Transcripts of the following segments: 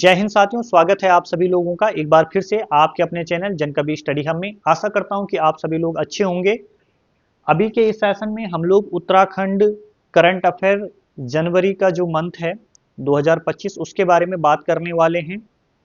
जय हिंद साथियों, स्वागत है आप सभी लोगों का एक बार फिर से आपके अपने चैनल जनकबी स्टडी हब में। आशा करता हूं कि आप सभी लोग अच्छे होंगे। अभी के इस सेशन में हम लोग उत्तराखंड करंट अफेयर जनवरी का जो मंथ है 2025 उसके बारे में बात करने वाले हैं।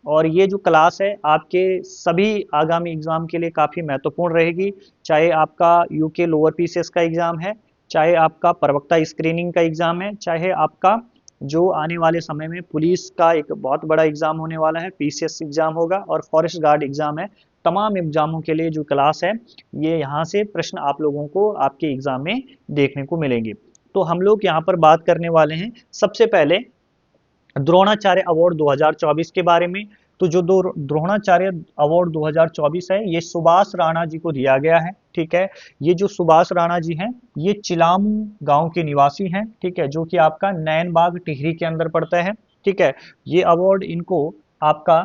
और ये जो क्लास है आपके सभी आगामी एग्जाम के लिए काफ़ी महत्वपूर्ण रहेगी। चाहे आपका यूके लोअर पीसीएस का एग्जाम है, चाहे आपका प्रवक्ता स्क्रीनिंग का एग्जाम है, चाहे आपका जो आने वाले समय में पुलिस का एक बहुत बड़ा एग्जाम होने वाला है, पीसीएस एग्जाम होगा और फॉरेस्ट गार्ड एग्जाम है। तमाम एग्जामों के लिए जो क्लास है ये यहाँ से प्रश्न आप लोगों को आपके एग्जाम में देखने को मिलेंगे। तो हम लोग यहाँ पर बात करने वाले हैं सबसे पहले द्रोणाचार्य अवार्ड 2024 के बारे में। तो जो दो द्रोणाचार्य अवार्ड 2024 है ये सुभाष राणा जी को दिया गया है। ठीक है, ये जो सुभाष राणा जी हैं ये चिलामू गांव के निवासी हैं। ठीक है, जो कि आपका नैनबाग टिहरी के अंदर पड़ता है। ठीक है, ये अवार्ड इनको आपका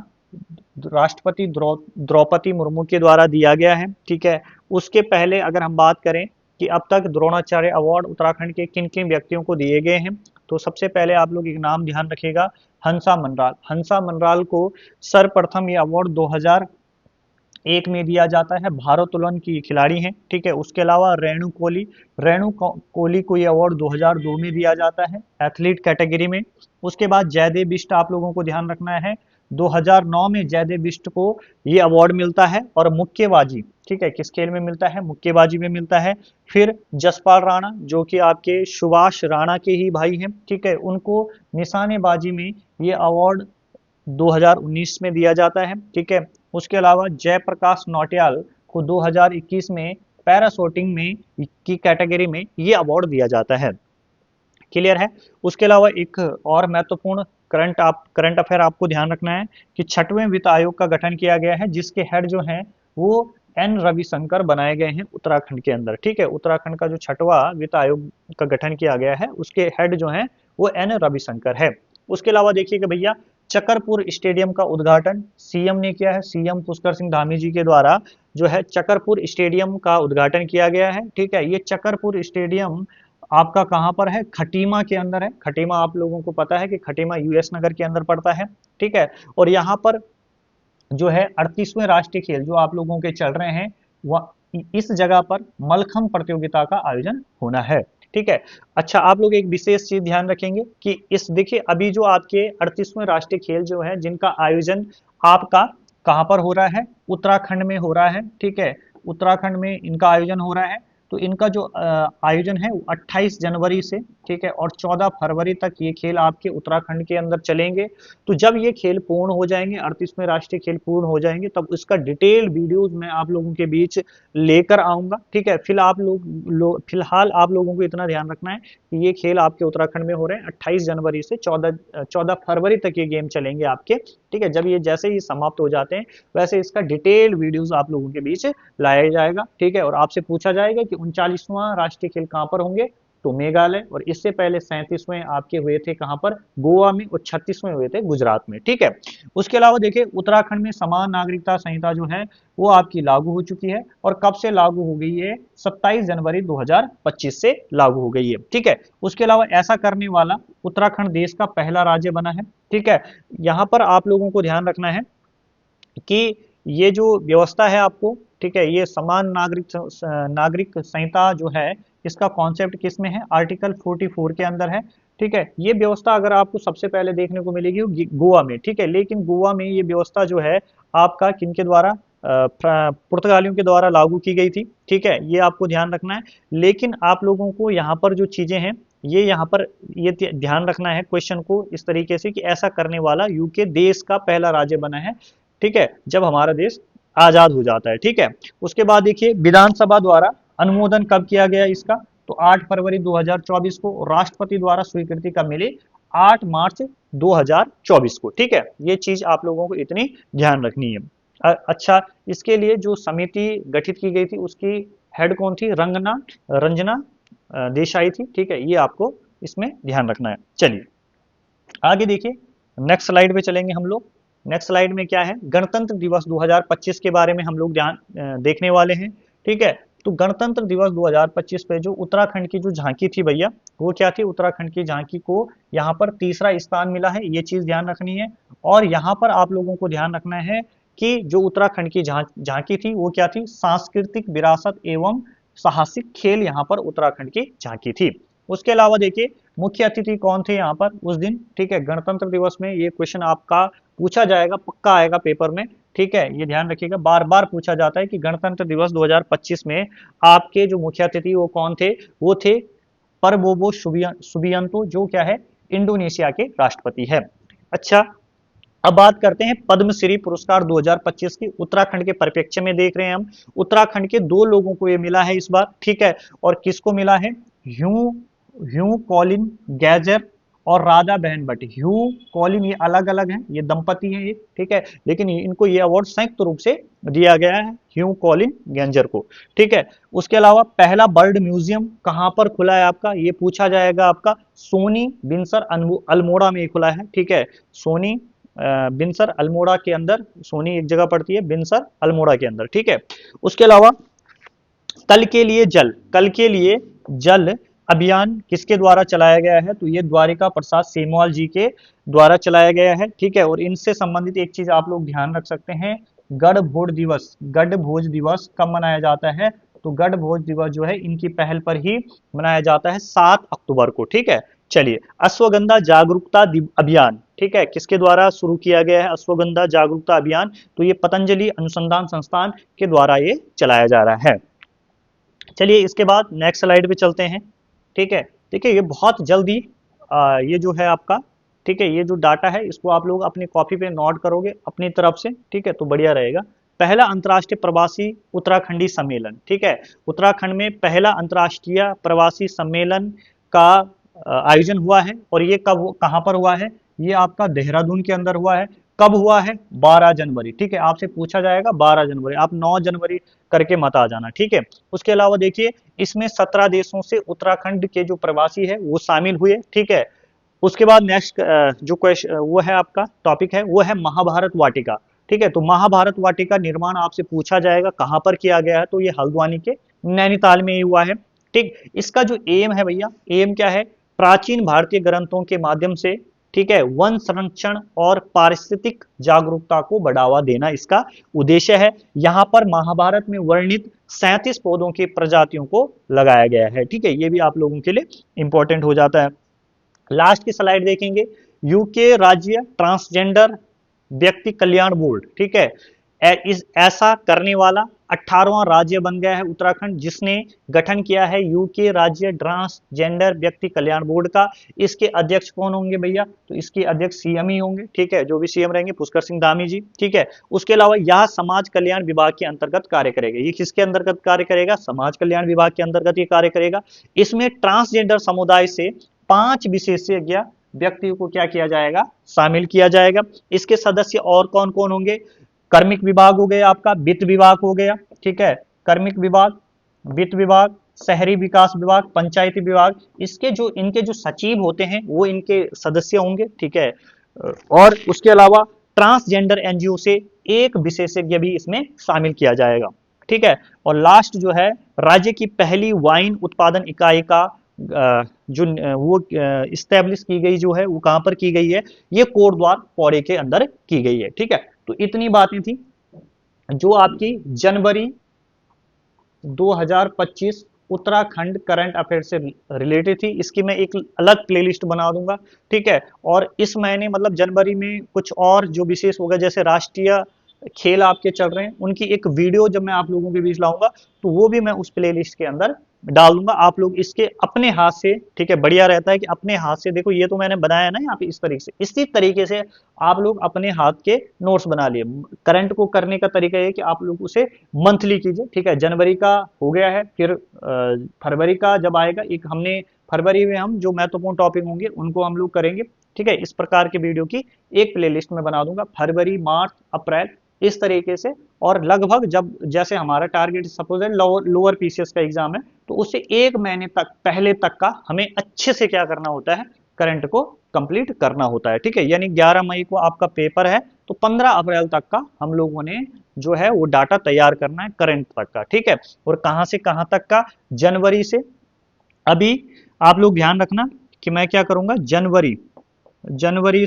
राष्ट्रपति द्रौपदी मुर्मू के द्वारा दिया गया है। ठीक है, उसके पहले अगर हम बात करें कि अब तक द्रोणाचार्य अवार्ड उत्तराखंड के किन किन व्यक्तियों को दिए गए हैं, तो सबसे पहले आप लोग एक नाम ध्यान रखिएगा, हंसा मनराल। हंसा मनराल को सर्वप्रथम ये अवार्ड 2001 में दिया जाता है। भारोत्तोलन की खिलाड़ी हैं। ठीक है, उसके अलावा रेणु कोहली को ये अवार्ड 2002 में दिया जाता है एथलीट कैटेगरी में। उसके बाद जयदेव बिष्ट आप लोगों को ध्यान रखना है, 2009 में जयदेव बिष्ट को ये अवार्ड मिलता है। और मुक्केबाजी, ठीक है, किस खेल में मिलता है? मुक्केबाजी में मिलता है। फिर जसपाल राणा जो कि आपके सुभाष राणा के ही भाई हैं। ठीक है, उनको निशानेबाजी में ये अवार्ड 2019 में दिया जाता है। ठीक है, उसके अलावा जयप्रकाश नौटियाल को 2021 में पैराशूटिंग में की कैटेगरी में ये अवार्ड दिया जाता है। क्लियर है? उसके अलावा एक और महत्वपूर्ण करंट अफेयर आपको ध्यान रखना है कि 6वें वित्त आयोग का गठन किया गया है, जिसके हेड जो हैं वो एन रविशंकर बनाए गए हैं उत्तराखंड के अंदर। ठीक है, उत्तराखंड का जो 6वां वित्त आयोग का गठन किया गया है उसके हेड जो हैं वो एन रविशंकर है। उसके अलावा देखिएगा भैया, चकरपुर स्टेडियम का उद्घाटन सीएम ने किया है। सीएम पुष्कर सिंह धामी जी के द्वारा जो है चकरपुर स्टेडियम का उद्घाटन किया गया है। ठीक है, ये चकरपुर स्टेडियम आपका कहाँ पर है? खटीमा के अंदर है। खटीमा आप लोगों को पता है कि खटीमा यूएस नगर के अंदर पड़ता है। ठीक है, और यहाँ पर जो है 38वें राष्ट्रीय खेल जो आप लोगों के चल रहे हैं वह इस जगह पर मलखम प्रतियोगिता का आयोजन होना है। ठीक है, अच्छा आप लोग एक विशेष चीज ध्यान रखेंगे कि इस देखिए अभी जो आपके 38वें राष्ट्रीय खेल जो है जिनका आयोजन आपका कहाँ पर हो रहा है? उत्तराखंड में हो रहा है। ठीक है, उत्तराखंड में इनका आयोजन हो रहा है। तो इनका जो आयोजन है वो 28 जनवरी से, ठीक है, और 14 फरवरी तक ये खेल आपके उत्तराखंड के अंदर चलेंगे। तो जब ये खेल पूर्ण हो जाएंगे, 38वें राष्ट्रीय खेल पूर्ण हो जाएंगे, तब इसका डिटेल वीडियोज मैं आप लोगों के बीच लेकर आऊंगा। ठीक है, फिलहाल आप लोगों को इतना ध्यान रखना है कि ये खेल आपके उत्तराखंड में हो रहे हैं 28 जनवरी से 14 फरवरी तक ये गेम चलेंगे आपके। ठीक है, जब ये जैसे ही समाप्त हो जाते हैं वैसे इसका डिटेल वीडियोज आप लोगों के बीच लाया जाएगा। ठीक है, और आपसे पूछा जाएगा कि 39वां राष्ट्रीय खेल कहां पर होंगे? तो मेघालय। और इससे पहले 37वें आपके हुए थे कहां पर? गोवा में। और 36वें हुए थे गुजरात में। ठीक है, उसके अलावा देखिए उत्तराखंड में समान नागरिकता संहिता जो है वो आपकी लागू हो चुकी है। और कब से लागू हो गई है? 27 जनवरी 2025 से लागू हो गई है। ठीक है, उसके अलावा ऐसा करने वाला उत्तराखंड देश का पहला राज्य बना है। ठीक है, यहाँ पर आप लोगों को ध्यान रखना है कि ये जो व्यवस्था है आपको, ठीक है, ये समान नागरिक संहिता जो है इसका कॉन्सेप्ट किस में है? आर्टिकल 44 के अंदर है। ठीक है, ये व्यवस्था अगर आपको सबसे पहले देखने को मिलेगी गोवा में। ठीक है, लेकिन गोवा में ये व्यवस्था जो है आपका किनके द्वारा? पुर्तगालियों के द्वारा लागू की गई थी। ठीक है, ये आपको ध्यान रखना है। लेकिन आप लोगों को यहाँ पर जो चीजें हैं ये यहाँ पर ये ध्यान रखना है क्वेश्चन को इस तरीके से कि ऐसा करने वाला यूके देश का पहला राज्य बना है। ठीक है, जब हमारा देश आजाद हो जाता है। ठीक है, उसके बाद देखिए विधानसभा द्वारा अनुमोदन कब किया गया इसका? तो 8 फरवरी 2024 को। राष्ट्रपति द्वारा स्वीकृति कब मिली? 8 मार्च 2024 को। ठीक है, ये चीज आप लोगों को इतनी ध्यान रखनी है। अच्छा, इसके लिए जो समिति गठित की गई थी उसकी हेड कौन थी? रंजना देसाई थी। ठीक है, ये आपको इसमें ध्यान रखना है। चलिए आगे देखिए, नेक्स्ट स्लाइड पे चलेंगे हम लोग। नेक्स्ट स्लाइड में क्या है? गणतंत्र दिवस 2025 के बारे में हम लोग देखने वाले हैं। ठीक है, तो गणतंत्र दिवस 2025 पे जो उत्तराखंड की जो झांकी थी भैया, वो क्या थी, उत्तराखंड की झांकी को यहाँ पर तीसरा स्थान मिला है, ये चीज ध्यान रखनी है। और यहाँ पर आप लोगों को ध्यान रखना है कि जो उत्तराखंड की झांकी थी वो क्या थी, सांस्कृतिक विरासत एवं साहसिक खेल यहाँ पर उत्तराखंड की झांकी थी। उसके अलावा देखिए मुख्य अतिथि कौन थे यहाँ पर उस दिन, ठीक है, गणतंत्र दिवस में ये क्वेश्चन आपका पूछा जाएगा, पक्का आएगा पेपर में, ठीक है, ये ध्यान रखिएगा, बार बार पूछा जाता है कि गणतंत्र दिवस 2025 में आपके जो मुख्य अतिथि वो कौन थे, वो थे परबोबो सुबियांतो, जो क्या है, इंडोनेशिया के राष्ट्रपति है। अच्छा, अब बात करते हैं पद्मश्री पुरस्कार 2025 की। उत्तराखंड के परिप्रेक्ष्य में देख रहे हैं हम, उत्तराखंड के दो लोगों को ये मिला है इस बार, ठीक है, और किसको मिला है, ह्यू ह्यू कॉलिन गैजर और राधा बहन भट्ट। ह्यू कॉलिन ये अलग अलग हैं, ये दंपति हैं ये, ठीक है, लेकिन इनको ये अवार्ड संयुक्त रूप से दिया गया है ह्यू कॉलिन गैंजर को, ठीक है। उसके अलावा पहला बर्ड म्यूजियम कहाँ पर खुला है आपका, ये पूछा जाएगा आपका, सोनी बिनसर अल्मोड़ा में खुला है, ठीक है, सोनी बिनसर अल्मोड़ा के अंदर, सोनी एक जगह पड़ती है, बिनसर अल्मोड़ा के अंदर, ठीक है। उसके अलावा कल के लिए जल अभियान किसके द्वारा चलाया गया है, तो ये द्वारिका प्रसाद सेमवाल जी के द्वारा चलाया गया है, ठीक है। और इनसे संबंधित एक चीज आप लोग ध्यान रख सकते हैं, गढ़भोज दिवस कब मनाया जाता है, तो गढ़भोज दिवस जो है इनकी पहल पर ही मनाया जाता है 7 अक्टूबर को, ठीक है। चलिए, अश्वगंधा जागरूकता अभियान, ठीक है, किसके द्वारा शुरू किया गया है अश्वगंधा जागरूकता अभियान, तो ये पतंजलि अनुसंधान संस्थान के द्वारा ये चलाया जा रहा है। चलिए इसके बाद नेक्स्ट स्लाइड पे चलते हैं, ठीक है। देखिए ये बहुत जल्दी ये जो है आपका, ठीक है, ये जो डाटा है इसको आप लोग अपनी कॉपी पे नोट करोगे अपनी तरफ से, ठीक है, तो बढ़िया रहेगा। पहला अंतर्राष्ट्रीय प्रवासी उत्तराखंडी सम्मेलन, ठीक है, उत्तराखंड में पहला अंतर्राष्ट्रीय प्रवासी सम्मेलन का आयोजन हुआ है, और ये कब कहाँ पर हुआ है, ये आपका देहरादून के अंदर हुआ है। कब हुआ है, 12 जनवरी, ठीक है, आपसे पूछा जाएगा 12 जनवरी, आप 9 जनवरी करके मत आ जाना, ठीक है। उसके अलावा देखिए इसमें 17 देशों से उत्तराखंड के जो प्रवासी है वो शामिल हुए, ठीक है। उसके बाद नेक्स्ट जो क्वेश्चन वो है आपका टॉपिक है, वो है महाभारत वाटिका, ठीक है। तो महाभारत वाटिका निर्माण आपसे पूछा जाएगा कहाँ पर किया गया है, तो ये हल्द्वानी के नैनीताल में ही हुआ है, ठीक। इसका जो एम है भैया, एम क्या है, प्राचीन भारतीय ग्रंथों के माध्यम से, ठीक है, वन संरक्षण और पारिस्थितिक जागरूकता को बढ़ावा देना इसका उद्देश्य है। यहाँ पर महाभारत में वर्णित 37 पौधों की प्रजातियों को लगाया गया है, ठीक है, ये भी आप लोगों के लिए इंपॉर्टेंट हो जाता है। लास्ट की स्लाइड देखेंगे, यूके राज्य ट्रांसजेंडर व्यक्ति कल्याण बोर्ड, ठीक है, ऐसा करने वाला 18वां राज्य बन गया है उत्तराखंड, जिसने गठन किया है यूके राज्य ट्रांसजेंडर व्यक्ति कल्याण बोर्ड का। इसके अध्यक्ष कौन होंगे भैया, तो इसके अध्यक्ष सीएम ही होंगे, ठीक है, जो भी सीएम रहेंगे पुष्कर सिंह धामी जी, ठीक है। उसके अलावा यह समाज कल्याण विभाग के अंतर्गत कार्य करेगा, ये किसके अंतर्गत कार्य करेगा, समाज कल्याण विभाग के अंतर्गत ये कार्य करेगा। इसमें ट्रांसजेंडर समुदाय से 5 विशेषज्ञ व्यक्तियों को क्या किया जाएगा, शामिल किया जाएगा। इसके सदस्य और कौन कौन होंगे, कार्मिक विभाग हो गया आपका, वित्त विभाग हो गया, ठीक है, कार्मिक विभाग, वित्त विभाग, शहरी विकास विभाग, पंचायती विभाग, इसके जो इनके जो सचिव होते हैं वो इनके सदस्य होंगे, ठीक है। और उसके अलावा ट्रांसजेंडर एनजीओ से एक विशेषज्ञ भी इसमें शामिल किया जाएगा, ठीक है। और लास्ट जो है, राज्य की पहली वाइन उत्पादन इकाई का जो वो इस्टेब्लिश की गई जो है वो कहां पर की गई है, ये कोटद्वार पौड़ी के अंदर की गई है, ठीक है। तो इतनी बातें थी जो आपकी जनवरी 2025 उत्तराखंड करंट अफेयर से रिलेटेड थी। इसकी मैं एक अलग प्लेलिस्ट बना दूंगा, ठीक है। और इस महीने मतलब जनवरी में कुछ और जो विशेष होगा, जैसे राष्ट्रीय खेल आपके चल रहे हैं, उनकी एक वीडियो जब मैं आप लोगों के बीच लाऊंगा तो वो भी मैं उस प्लेलिस्ट के अंदर डाल दूंगा। आप लोग इसके अपने हाथ से, ठीक है, बढ़िया रहता है कि अपने हाथ से देखो, ये तो मैंने बनाया ना यहाँ पे इस तरीके से, इसी तरीके से आप लोग अपने हाथ के नोट्स बना लिए। करंट को करने का तरीका है कि आप लोग उसे मंथली कीजिए, ठीक है। जनवरी का हो गया है, फिर फरवरी का जब आएगा, एक हमने फरवरी में हम जो महत्वपूर्ण टॉपिक होंगे उनको हम लोग करेंगे, ठीक है। इस प्रकार के वीडियो की एक प्लेलिस्ट में बना दूंगा, फरवरी, मार्च, अप्रैल, इस तरीके से। और लगभग जब जैसे हमारा टारगेट सपोज है लोअर पीसीएस का एग्जाम है, तो उससे 1 महीने तक पहले तक का हमें अच्छे से क्या करना होता है, करंट को कंप्लीट करना होता है। ठीक है, यानी 11 मई को आपका पेपर है तो 15 अप्रैल तक का हम लोगों ने जो है वो डाटा तैयार करना है करंट तक का। ठीक है, और कहां से कहां तक का, जनवरी से, अभी आप लोग ध्यान रखना कि मैं क्या करूंगा, जनवरी जनवरी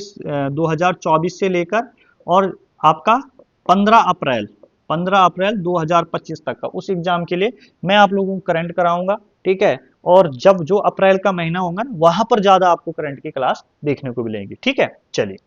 2024 से लेकर और आपका 15 अप्रैल 2025 तक का उस एग्जाम के लिए मैं आप लोगों को करंट कराऊंगा। ठीक है, और जब जो अप्रैल का महीना होगा ना वहां पर ज्यादा आपको करंट की क्लास देखने को मिलेगी। ठीक है, चलिए।